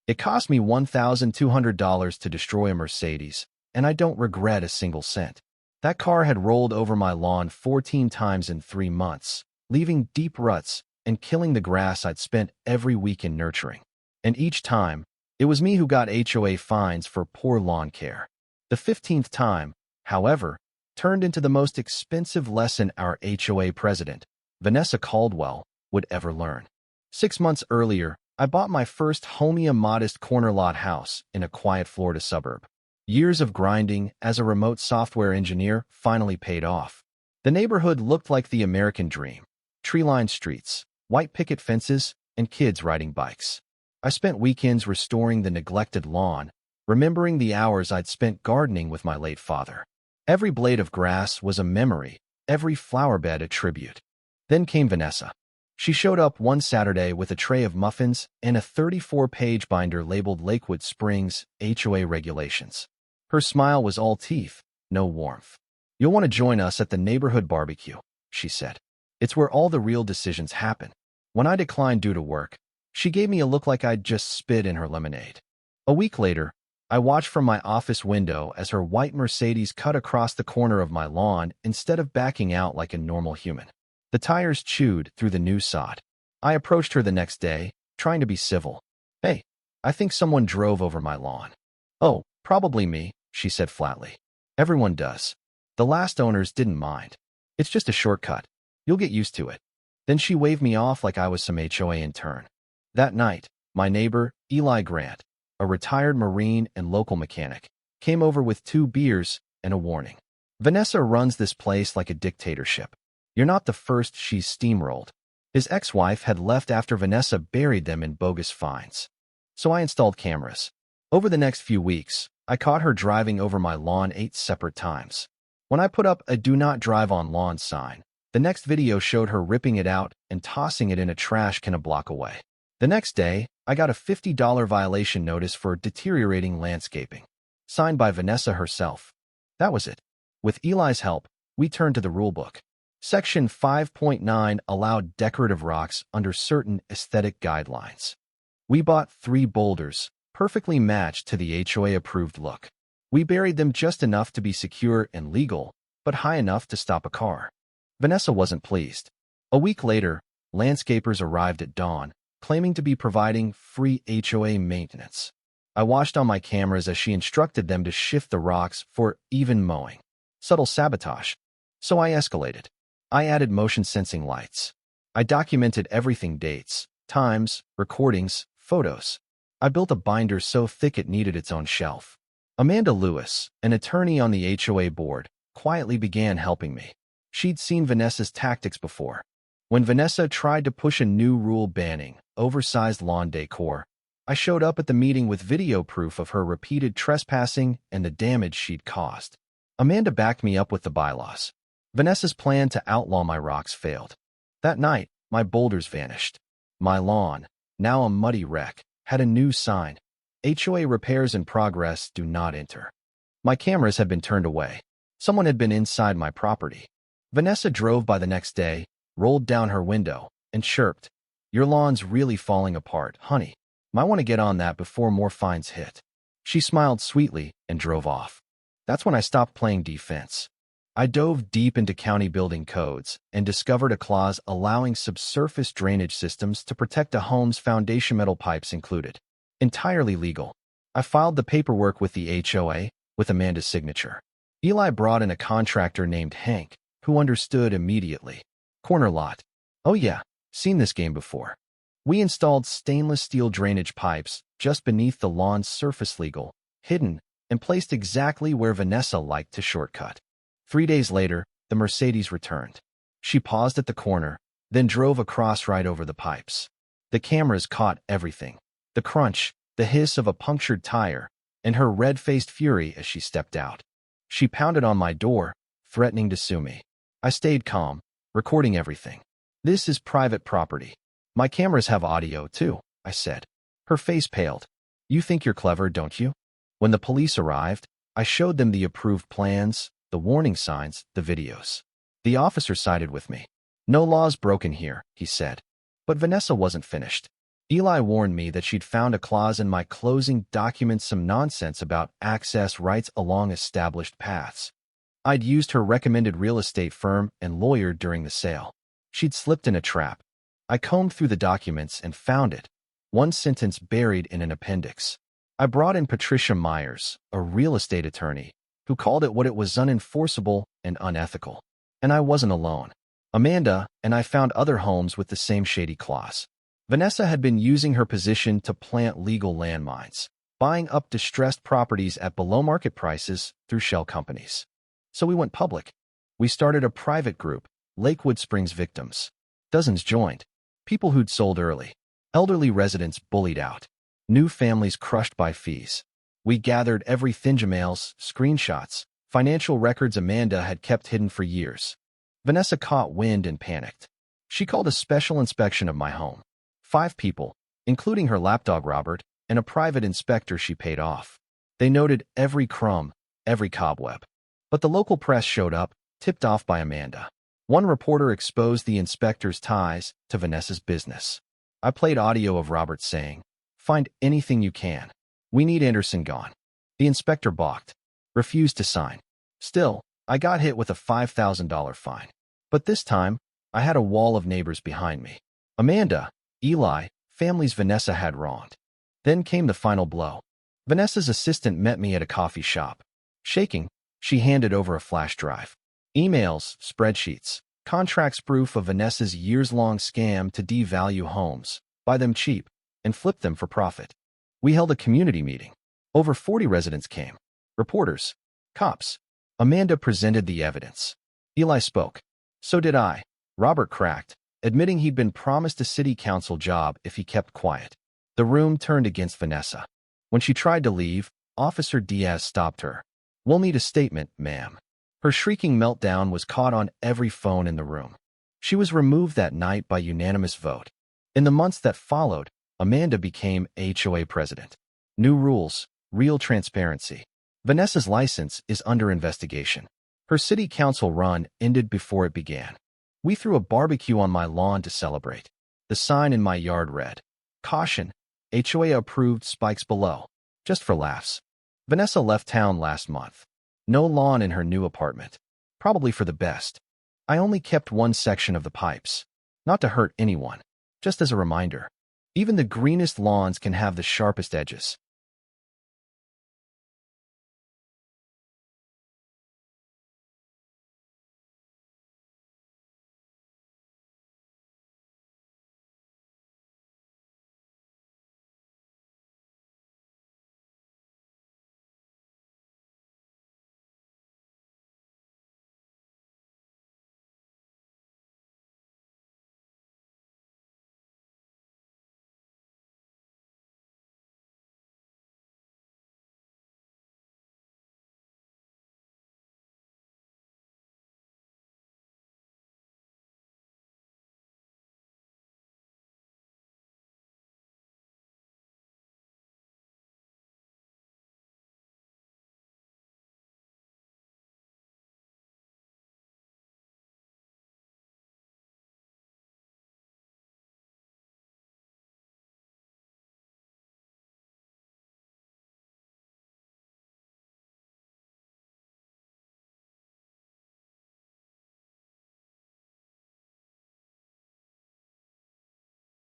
It cost me $1,200 to destroy a Mercedes, and I don't regret a single cent. That car had rolled over my lawn 14 times in 3 months, leaving deep ruts and killing the grass I'd spent every weekend nurturing. And each time, it was me who got HOA fines for poor lawn care. The 15th time, however, turned into the most expensive lesson our HOA president, Vanessa Caldwell, would ever learn. 6 months earlier, I bought my first homey, modest corner lot house in a quiet Florida suburb. Years of grinding as a remote software engineer finally paid off. The neighborhood looked like the American dream. Tree-lined streets, white picket fences, and kids riding bikes. I spent weekends restoring the neglected lawn, remembering the hours I'd spent gardening with my late father. Every blade of grass was a memory, every flower bed a tribute. Then came Vanessa. She showed up one Saturday with a tray of muffins and a 34-page binder labeled Lakewood Springs HOA Regulations. Her smile was all teeth, no warmth. "You'll want to join us at the neighborhood barbecue," she said. "It's where all the real decisions happen." When I declined due to work, she gave me a look like I'd just spit in her lemonade. A week later, I watched from my office window as her white Mercedes cut across the corner of my lawn instead of backing out like a normal human. The tires chewed through the new sod. I approached her the next day, trying to be civil. "Hey, I think someone drove over my lawn." "Oh, probably me," she said flatly. "Everyone does. The last owners didn't mind. It's just a shortcut. You'll get used to it." Then she waved me off like I was some HOA intern. That night, my neighbor, Eli Grant, a retired Marine and local mechanic, came over with 2 beers and a warning. "Vanessa runs this place like a dictatorship. You're not the first she's steamrolled." His ex-wife had left after Vanessa buried them in bogus fines. So I installed cameras. Over the next few weeks, I caught her driving over my lawn 8 separate times. When I put up a "Do Not Drive on Lawn" sign, the next video showed her ripping it out and tossing it in a trash can a block away. The next day, I got a $50 violation notice for deteriorating landscaping, signed by Vanessa herself. That was it. With Eli's help, we turned to the rulebook. Section 5.9 allowed decorative rocks under certain aesthetic guidelines. We bought 3 boulders, perfectly matched to the HOA-approved look. We buried them just enough to be secure and legal, but high enough to stop a car. Vanessa wasn't pleased. A week later, landscapers arrived at dawn, claiming to be providing free HOA maintenance. I watched on my cameras as she instructed them to shift the rocks for even mowing. Subtle sabotage. So I escalated. I added motion-sensing lights. I documented everything: dates, times, recordings, photos. I built a binder so thick it needed its own shelf. Amanda Lewis, an attorney on the HOA board, quietly began helping me. She'd seen Vanessa's tactics before. When Vanessa tried to push a new rule banning oversized lawn decor, I showed up at the meeting with video proof of her repeated trespassing and the damage she'd caused. Amanda backed me up with the bylaws. Vanessa's plan to outlaw my rocks failed. That night, my boulders vanished. My lawn, now a muddy wreck, had a new sign: HOA repairs in progress, do not enter. My cameras had been turned away. Someone had been inside my property. Vanessa drove by the next day, rolled down her window, and chirped, "Your lawn's really falling apart, honey. Might want to get on that before more fines hit." She smiled sweetly and drove off. That's when I stopped playing defense. I dove deep into county building codes and discovered a clause allowing subsurface drainage systems to protect a home's foundation, metal pipes included. Entirely legal. I filed the paperwork with the HOA, with Amanda's signature. Eli brought in a contractor named Hank, who understood immediately. Corner lot. Oh yeah, seen this game before. We installed stainless steel drainage pipes just beneath the lawn's surface, legal, hidden, and placed exactly where Vanessa liked to shortcut. 3 days later, the Mercedes returned. She paused at the corner, then drove across right over the pipes. The cameras caught everything: the crunch, the hiss of a punctured tire, and her red-faced fury as she stepped out. She pounded on my door, threatening to sue me. I stayed calm, recording everything. "This is private property. My cameras have audio too," I said. Her face paled. "You think you're clever, don't you?" When the police arrived, I showed them the approved plans, the warning signs, the videos. The officer sided with me. "No laws broken here," he said. But Vanessa wasn't finished. Eli warned me that she'd found a clause in my closing documents, some nonsense about access rights along established paths. I'd used her recommended real estate firm and lawyer during the sale. She'd slipped in a trap. I combed through the documents and found it. One sentence buried in an appendix. I brought in Patricia Myers, a real estate attorney, who called it what it was: unenforceable and unethical. And I wasn't alone. Amanda and I found other homes with the same shady clause. Vanessa had been using her position to plant legal landmines, buying up distressed properties at below-market prices through shell companies. So we went public. We started a private group, Lakewood Springs Victims. Dozens joined. People who'd sold early. Elderly residents bullied out. New families crushed by fees. We gathered every emails, screenshots, financial records Amanda had kept hidden for years. Vanessa caught wind and panicked. She called a special inspection of my home. 5 people, including her lapdog Robert, and a private inspector she paid off. They noted every crumb, every cobweb. But the local press showed up, tipped off by Amanda. One reporter exposed the inspector's ties to Vanessa's business. I played audio of Robert saying, "Find anything you can. We need Anderson gone." The inspector balked, refused to sign. Still, I got hit with a $5,000 fine. But this time, I had a wall of neighbors behind me. Amanda, Eli, families Vanessa had wronged. Then came the final blow. Vanessa's assistant met me at a coffee shop. Shaking, she handed over a flash drive. Emails, spreadsheets, contracts, proof of Vanessa's years-long scam to devalue homes, buy them cheap, and flip them for profit. We held a community meeting. Over 40 residents came. Reporters, cops. Amanda presented the evidence. Eli spoke. So did I. Robert cracked, admitting he'd been promised a city council job if he kept quiet. The room turned against Vanessa. When she tried to leave, Officer Diaz stopped her. "We'll need a statement, ma'am." Her shrieking meltdown was caught on every phone in the room. She was removed that night by unanimous vote. In the months that followed, Amanda became HOA president. New rules, real transparency. Vanessa's license is under investigation. Her city council run ended before it began. We threw a barbecue on my lawn to celebrate. The sign in my yard read, "Caution, HOA approved, spikes below." Just for laughs. Vanessa left town last month. No lawn in her new apartment. Probably for the best. I only kept one section of the pipes. Not to hurt anyone. Just as a reminder. Even the greenest lawns can have the sharpest edges.